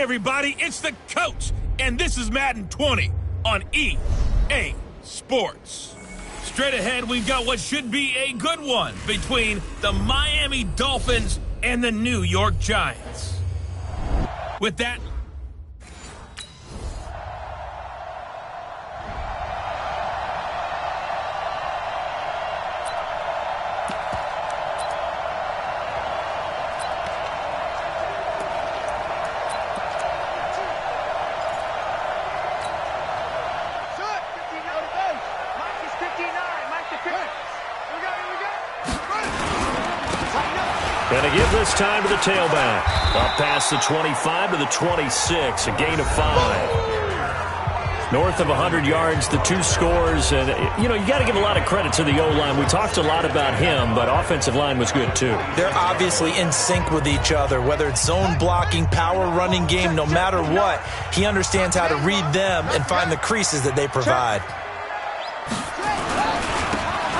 everybody, it's the coach, and this is Madden 20 on EA Sports. Straight ahead, we've got what should be a good one between the Miami Dolphins and the New York Giants. With that, and to give this time to the tailback. Up past the 25 to the 26, a gain of 5. North of 100 yards, the 2 scores. And, you know, you got to give a lot of credit to the O-line. We talked a lot about him, but offensive line was good too. They're obviously in sync with each other, whether it's zone blocking, power running game, no matter what. He understands how to read them and find the creases that they provide.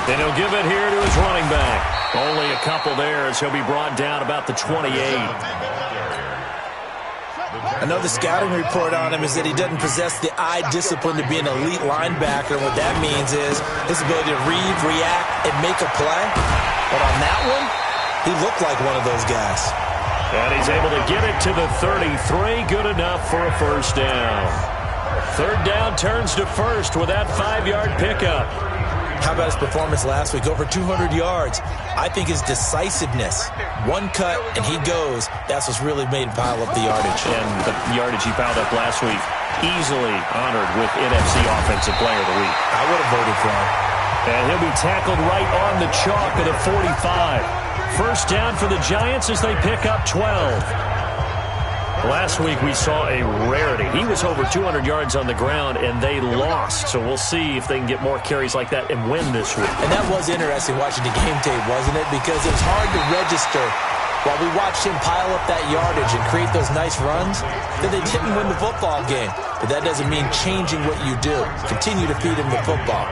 And he'll give it here to his running back. Only a couple there as he'll be brought down about the 28. I know the scouting report on him is that he doesn't possess the eye discipline to be an elite linebacker. What that means is his ability to read, react, and make a play. But on that one, he looked like one of those guys. And he's able to get it to the 33. Good enough for a first down. Third down turns to first with that 5-yard pickup. How about his performance last week? Over 200 yards. I think his decisiveness, one cut and he goes, that's what's really made him pile up the yardage. And the yardage he piled up last week, easily honored with NFC Offensive Player of the Week. I would have voted for him. And he'll be tackled right on the chalk of the 45. First down for the Giants as they pick up 12. Last week we saw a rarity. He was over 200 yards on the ground, and they lost. So we'll see if they can get more carries like that and win this week. And that was interesting watching the game tape, wasn't it? Because it was hard to register while we watched him pile up that yardage and create those nice runs that they didn't win the football game. But that doesn't mean changing what you do. Continue to feed him the football.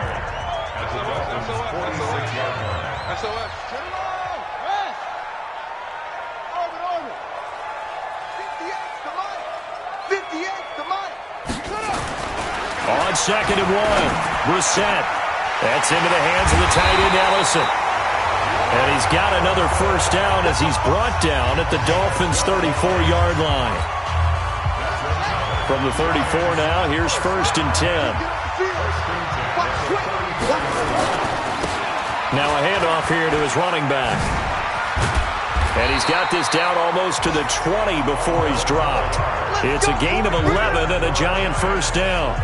On 2nd and 1, Brissett. That's into the hands of the tight end, Ellison. And he's got another first down as he's brought down at the Dolphins' 34-yard line. From the 34 now, here's 1st and 10. Now a handoff here to his running back. And he's got this down almost to the 20 before he's dropped. It's a gain of 11 and a Giant first down.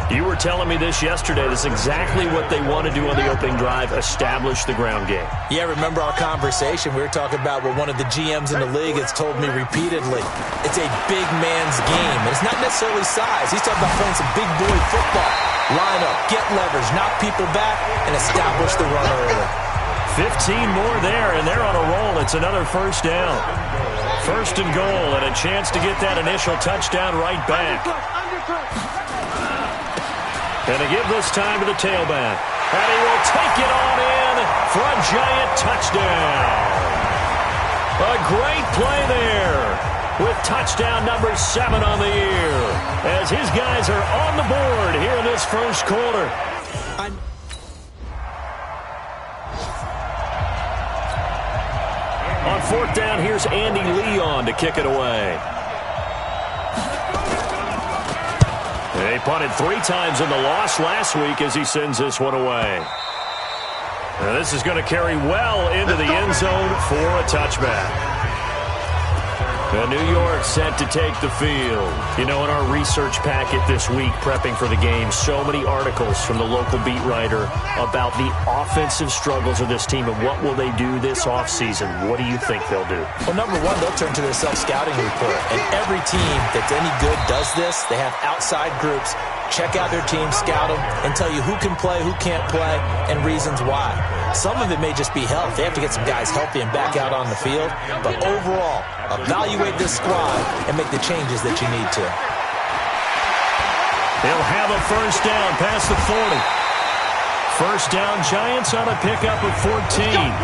You were telling me this yesterday. This is exactly what they want to do on the opening drive, establish the ground game. Yeah, remember our conversation? We were talking about what one of the GMs in the league has told me repeatedly. It's a big man's game. And it's not necessarily size. He's talking about playing some big boy football. Line up, get leverage, knock people back, and establish the run early. 15 more there, and they're on a roll. It's another first down. First and goal, and a chance to get that initial touchdown right back. And to give this time to the tailback. And he will take it on in for a Giant touchdown. A great play there with touchdown number 7 on the year as his guys are on the board here in this first quarter. On 4th down, here's Andy Leon to kick it away. They punted 3 times in the loss last week as he sends this one away. Now this is going to carry well into the end zone for a touchback. New York set to take the field. You know, in our research packet this week, prepping for the game, so many articles from the local beat writer about the offensive struggles of this team and what will they do this offseason. What do you think they'll do? Well, number one, they'll turn to their self-scouting report. And every team that's any good does this. They have outside groups. Check out their team, scout them, and tell you who can play, who can't play, and reasons why. Some of it may just be health. They have to get some guys healthy and back out on the field. But overall, evaluate this squad and make the changes that you need to. They'll have a first down past the 40. First down, Giants on a pickup of 14.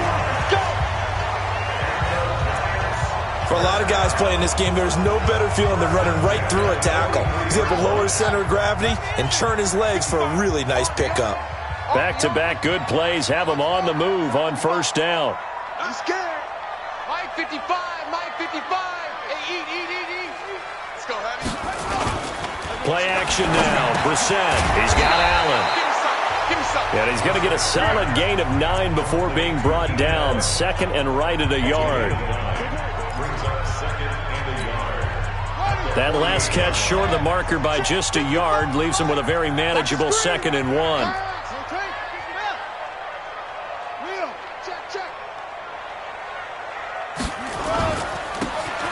For a lot of guys playing this game, there's no better feeling than running right through a tackle. He's able to lower his center of gravity and churn his legs for a really nice pickup. Back-to-back good plays have him on the move on first down. I'm scared. Mike 55, Mike 55. Hey, eat. Let's go, Heavy. Play action now. Brissett. He's got Allen. Give me some. And he's going to get a solid gain of 9 before being brought down. Second and right at a yard. That last catch short of the marker by just a yard leaves him with a very manageable 2nd and 1.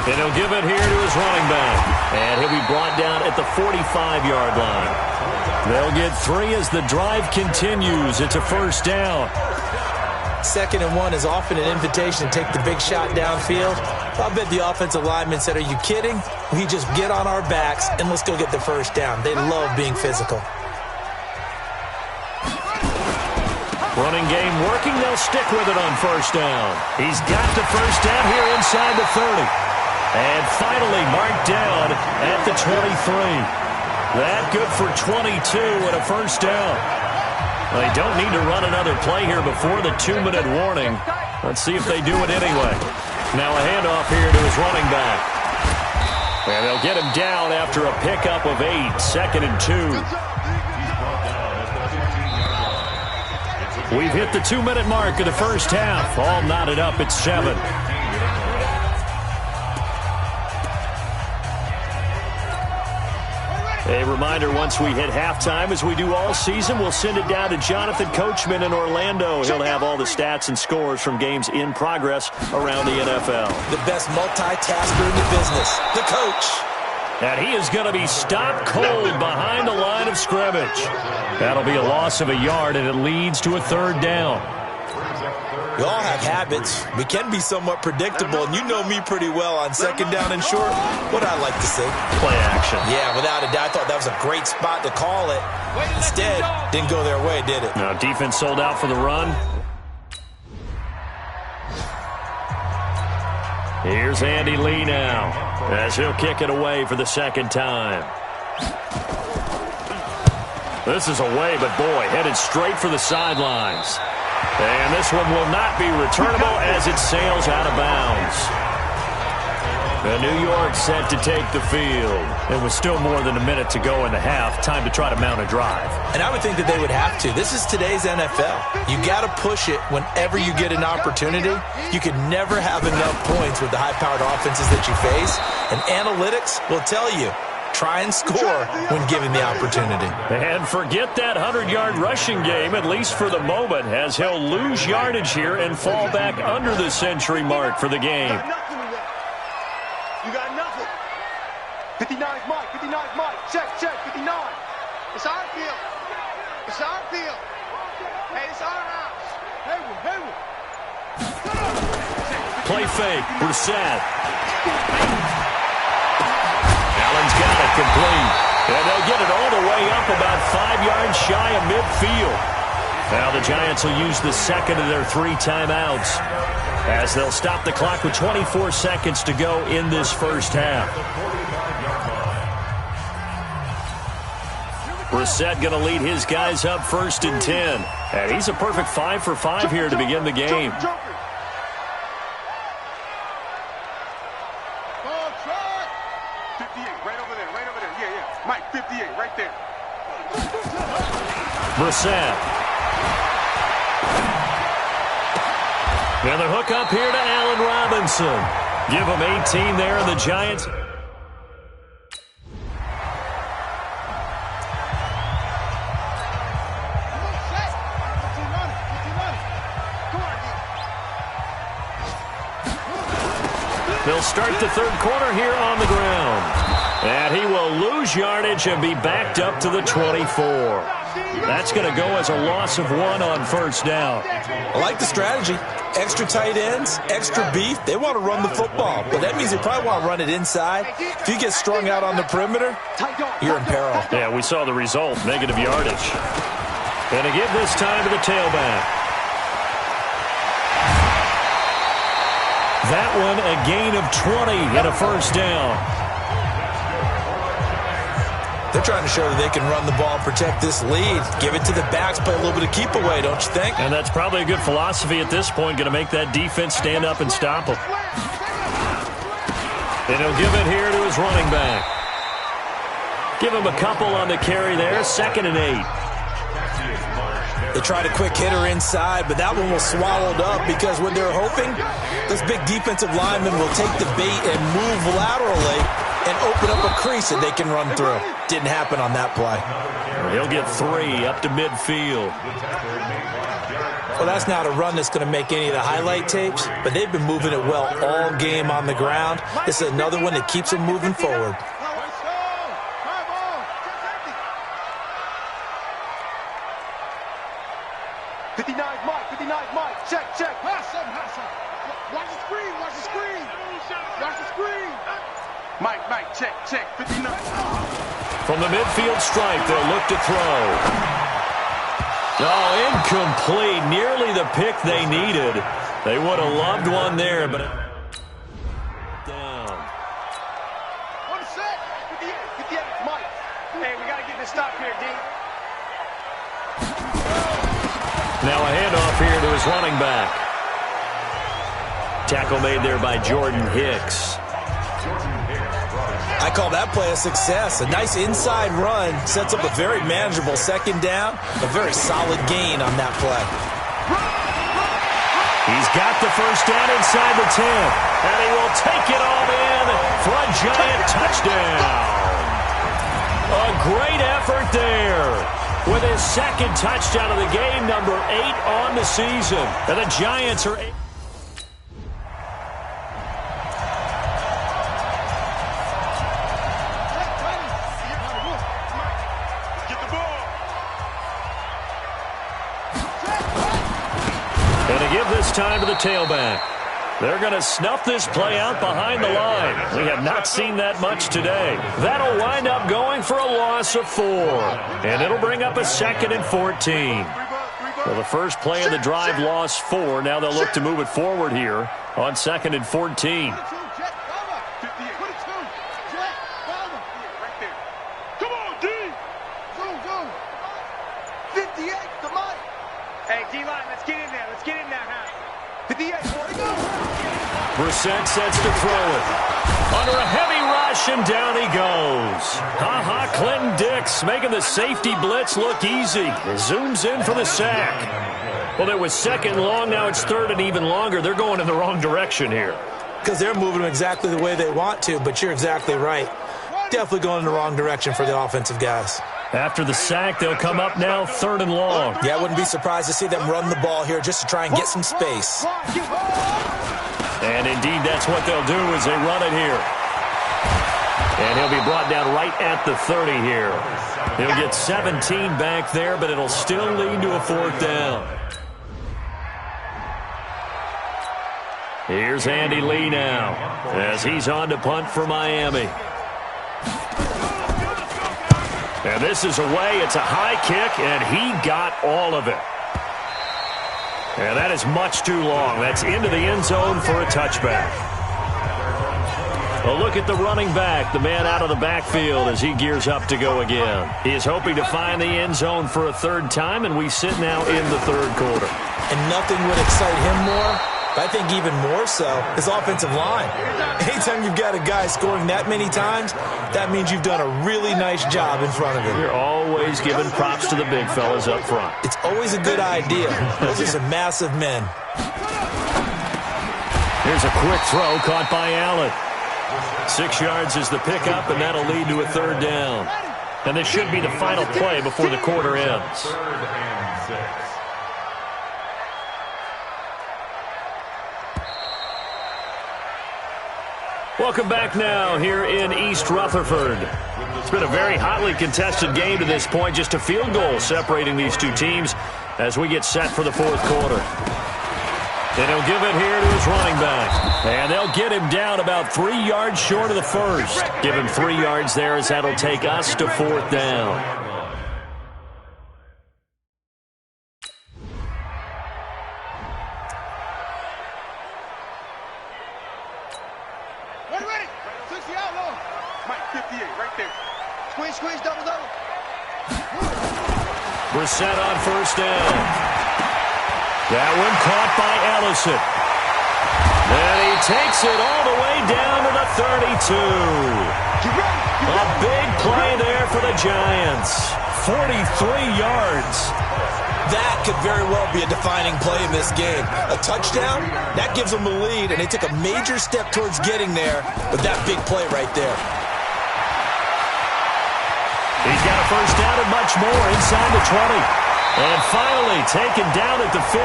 And he'll give it here to his running back. And he'll be brought down at the 45-yard line. They'll get 3 as the drive continues. It's a first down. 2nd and 1 is often an invitation to take the big shot downfield. I bet the offensive lineman said, are you kidding? We just get on our backs and let's go get the first down. They love being physical. Running game working. They'll stick with it on first down. He's got the first down here inside the 30. And finally marked down at the 23. That good for 22 and a first down. They don't need to run another play here before the 2-minute warning. Let's see if they do it anyway. Now a handoff here to his running back. And they'll get him down after a pickup of 8. 2nd and 2. We've hit the 2-minute mark of the first half. All knotted up at 7. A reminder, once we hit halftime, as we do all season, we'll send it down to Jonathan Coachman in Orlando. He'll have all the stats and scores from games in progress around the NFL. The best multitasker in the business, the coach. And he is going to be stopped cold behind the line of scrimmage. That'll be a loss of a yard, and it leads to a 3rd down. We all have habits. We can be somewhat predictable, and you know me pretty well on 2nd down and short. What I like to see. Play action. Yeah, without a doubt, I thought that was a great spot to call it. Instead, didn't go their way, did it? Now, defense sold out for the run. Here's Andy Lee now, as he'll kick it away for the 2nd time. This is away, but boy, headed straight for the sidelines. And this one will not be returnable as it sails out of bounds. The New York set to take the field. It was still more than a minute to go in the half. Time to try to mount a drive. And I would think that they would have to. This is today's NFL. You got to push it whenever you get an opportunity. You can never have enough points with the high-powered offenses that you face. And analytics will tell you, try and score when given the opportunity. And forget that 100-yard rushing game, at least for the moment, as he'll lose yardage here and fall back under the century mark for the game. You got nothing. 59's Mike. 59's Mike. Check. 59. It's our field. It's our field. Hey, it's our house. Hayward. Play fake. Brissett. Allen's got it complete. And they'll get it all the way up about 5 yards shy of midfield. Now the Giants will use the 2nd of their 3 timeouts, as they'll stop the clock with 24 seconds to go in this first half. Brissett going to lead his guys up 1st and 10. And he's a perfect 5 for 5 here to begin the game. Brissett. And the hook up here to Allen Robinson. Give him 18 there, and the Giants. They'll start the 3rd quarter here on the ground. And he will lose yardage and be backed up to the 24. That's going to go as a loss of 1 on first down. I like the strategy. Extra tight ends, extra beef. They want to run the football, but that means they probably want to run it inside. If you get strung out on the perimeter, you're in peril. Yeah, we saw the result, negative yardage. And to give this time to the tailback. That one a gain of 20 and a first down. They're trying to show that they can run the ball and protect this lead. Give it to the backs, play a little bit of keep away, don't you think? And that's probably a good philosophy at this point, going to make that defense stand up and stop them. And he'll give it here to his running back. Give him a couple on the carry there, 2nd and 8. They tried a quick hitter inside, but that one was swallowed up because when they're hoping, those big defensive linemen will take the bait and move laterally and open up a crease that they can run through. Didn't happen on that play. He'll get 3 up to midfield. Well, that's not a run that's going to make any of the highlight tapes, but they've been moving it well all game on the ground. This is another one that keeps them moving forward. Check. Pass him. Watch the screen. Watch the screen. Mike, check. 59. From the midfield stripe, they'll look to throw. Oh, incomplete. Nearly the pick they needed. They would have loved one there, but down. One set. 58. Mike. Hey, we got to get this stop here, D. Now a handoff here to his running back. Tackle made there by Jordan Hicks. I call that play a success. A nice inside run sets up a very manageable 2nd down. A very solid gain on that play. He's got the first down inside the 10. And he will take it all in for a giant touchdown. A great effort there. With his 2nd touchdown of the game, number 8 on the season. And the Giants are... Get the ball. And to give this time to the tailback. They're going to snuff this play out behind the line. We have not seen that much today. That'll wind up going for a loss of 4. And it'll bring up a 2nd and 14. Well, the first play of the drive lost 4. Now they'll look to move it forward here on 2nd and 14. Come on, D. 58, come on. Hey, D-line, let's get in there. Let's get in there now. 58, Brissett sets to throw it. Under a heavy rush, and down he goes. Clinton Dix making the safety blitz look easy. Zooms in for the sack. Well, there was 2nd long. Now it's 3rd and even longer. They're going in the wrong direction here. Because they're moving them exactly the way they want to, but you're exactly right. Definitely going in the wrong direction for the offensive guys. After the sack, they'll come up now 3rd and long. Yeah, I wouldn't be surprised to see them run the ball here just to try and get some space. And indeed, that's what they'll do as they run it here. And he'll be brought down right at the 30 here. He'll get 17 back there, but it'll still lead to a 4th down. Here's Andy Lee now as he's on to punt for Miami. And this is away. It's a high kick, and he got all of it. And that is much too long. That's into the end zone for a touchback. A look at the running back, the man out of the backfield as he gears up to go again. He is hoping to find the end zone for a 3rd time, and we sit now in the 3rd quarter. And nothing would excite him more, but I think even more so, his offensive line. Anytime you've got a guy scoring that many times, that means you've done a really nice job in front of him. You're always giving props to the big fellas up front. It's always a good idea. Those are some massive men. Here's a quick throw caught by Allen. 6 yards is the pickup, and that'll lead to a 3rd down. And this should be the final play before the quarter ends. Welcome back now here in East Rutherford. It's been a very hotly contested game to this point. Just a field goal separating these two teams as we get set for the 4th quarter. And he'll give it here to his running back. And they'll get him down about 3 yards short of the first. Give him 3 yards there as that'll take us to 4th down. Squeeze double. Brissett on first down. That one caught by Ellison. And he takes it all the way down to the 32. A big play there for the Giants. 43 yards. That could very well be a defining play in this game. A touchdown, that gives them a lead, and they took a major step towards getting there with that big play right there. He's got a first down and much more inside the 20. And finally taken down at the 15.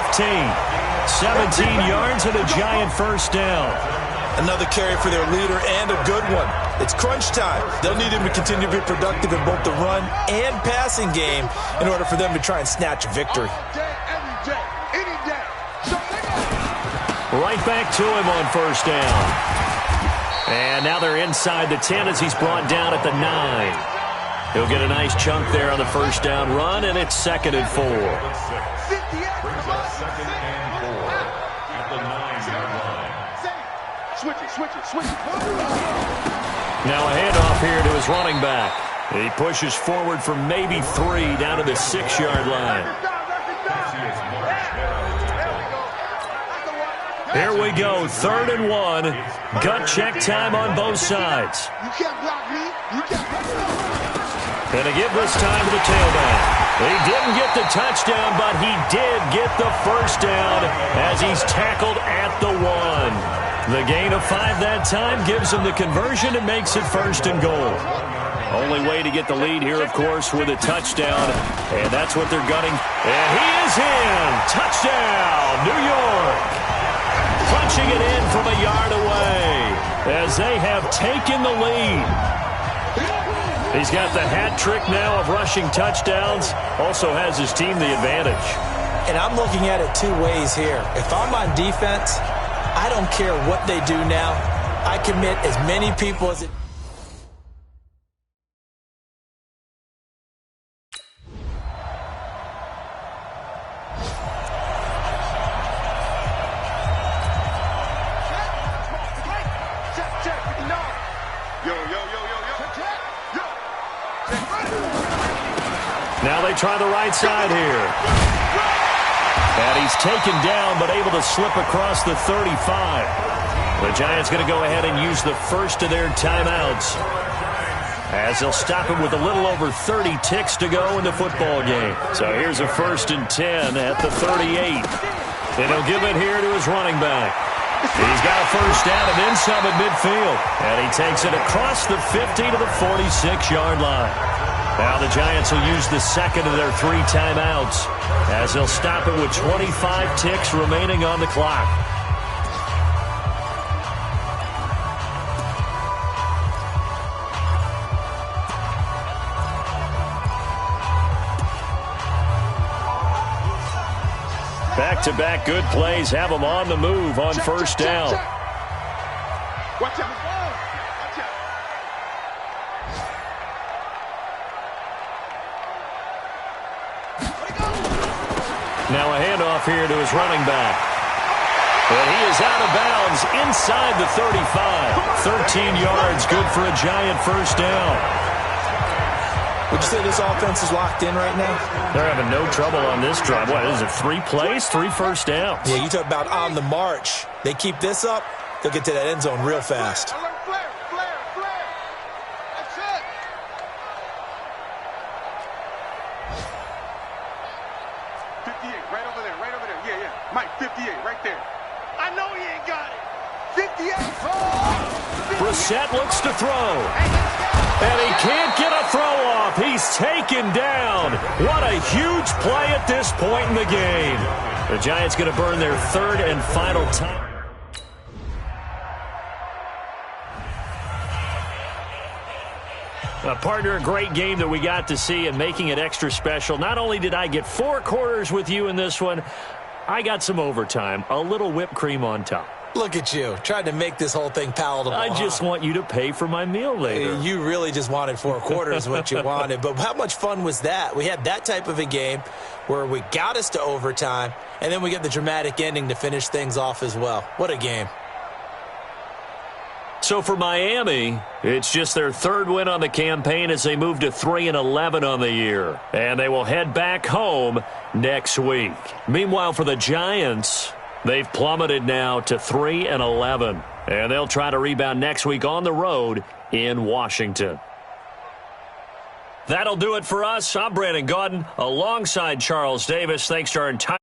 17 yards and a Giant first down. Another carry for their leader and a good one. It's crunch time. They'll need him to continue to be productive in both the run and passing game in order for them to try and snatch a victory. Right back to him on first down. And now they're inside the 10 as he's brought down at the 9. He'll get a nice chunk there on the first down run, and it's 2nd and 4. Switch it. Now a handoff here to his running back. He pushes forward for maybe 3 down to the 6-yard line. Here we go, 3rd and 1. Gut check time on both sides. You can't block me. You can't block me. Going to give this time to the tailback. He didn't get the touchdown, but he did get the first down as he's tackled at the 1. The gain of 5 that time gives him the conversion and makes it 1st and goal. Only way to get the lead here, of course, with a touchdown, and that's what they're gunning. And he is in! Touchdown, New York! Punching it in from a yard away as they have taken the lead. He's got the hat trick now of rushing touchdowns. Also has his team the advantage. And I'm looking at it 2 ways here. If I'm on defense, I don't care what they do now. I commit as many people as it... Now they try the right side here. And he's taken down, but able to slip across the 35. The Giants going to go ahead and use the first of their timeouts, as they'll stop him with a little over 30 ticks to go in the football game. So here's a 1st and 10 at the 38. And he'll give it here to his running back. He's got a first down and then some at midfield. And he takes it across the 50 to the 46-yard line. Now the Giants will use the 2nd of their 3 timeouts, as they'll stop it with 25 ticks remaining on the clock. Back-to-back good plays have them on the move on first down. Watch out. Now a handoff here to his running back. And he is out of bounds inside the 35. 13 yards, good for a Giant first down. Would you say this offense is locked in right now? They're having no trouble on this drive. What is it, 3 plays, 3 first downs? Yeah, you talk about on the march. They keep this up, they'll get to that end zone real fast. Flare. That's it. Right over there. Yeah. Mike, 58, right there. I know he ain't got it. 58. Brissett looks to throw. And he can't get a throw off. He's taken down. What a huge play at this point in the game. The Giants going to burn their 3rd and final time. Partner, a great game that we got to see and making it extra special. Not only did I get 4 quarters with you in this one, I got some overtime, a little whipped cream on top. Look at you, trying to make this whole thing palatable. I just want you to pay for my meal later. You really just wanted 4 quarters what you wanted. But how much fun was that? We had that type of a game where we got us to overtime, and then we get the dramatic ending to finish things off as well. What a game. So for Miami, it's just their third win on the campaign as they move to 3-11 on the year. And they will head back home next week. Meanwhile, for the Giants, they've plummeted now to 3-11. And they'll try to rebound next week on the road in Washington. That'll do it for us. I'm Brandon Gaudin alongside Charles Davis. Thanks to our entire